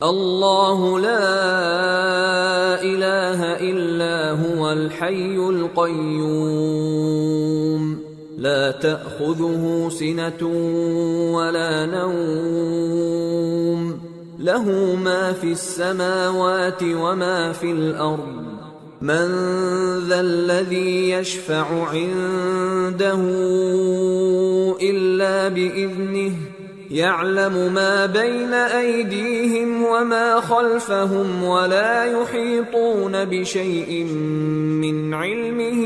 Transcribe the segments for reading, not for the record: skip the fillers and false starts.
اللہ لا الہ الا هو الحی القیوم لا تأخذه سنة ولا نوم له ما في السماوات وما في الأرض من ذا الذي يشفع عنده إلا بإذنه يعلم ما بين أيديهم وما خلفهم ولا يحيطون بشيء من علمه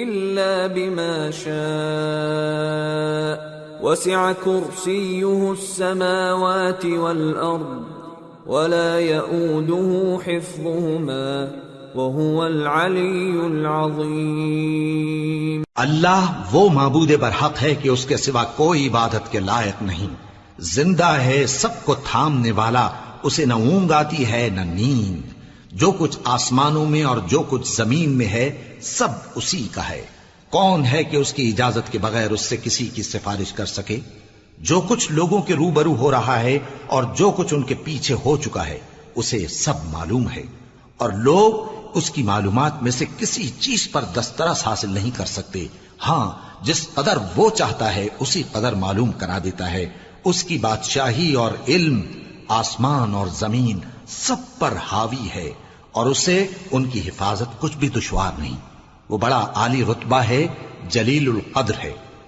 إلا بما شاء وسع كرسيه السماوات والأرض ولا يؤوده حفظهما وهو العلی العظیم۔ اللہ وہ معبود برحق ہے کہ اس کے سوا کوئی عبادت کے لائق نہیں، زندہ ہے، سب کو تھامنے والا، اسے نہ اونگ آتی ہے نہ نیند، جو کچھ آسمانوں میں اور جو کچھ زمین میں ہے سب اسی کا ہے۔ کون ہے کہ اس کی اجازت کے بغیر اس سے کسی کی سفارش کر سکے؟ جو کچھ لوگوں کے روبرو ہو رہا ہے اور جو کچھ ان کے پیچھے ہو چکا ہے اسے سب معلوم ہے، اور لوگ اس کی معلومات میں سے کسی چیز پر دسترس حاصل نہیں کر سکتے۔ ہاں، جس قدر وہ چاہتا ہے اسی قدر معلوم کرا دیتا ہے۔ اس کی بادشاہی اور علم آسمان اور زمین سب پر حاوی ہے، اور اسے ان کی حفاظت کچھ بھی دشوار نہیں۔ وہ بڑا عالی رتبہ ہے، جلیل القدر ہے۔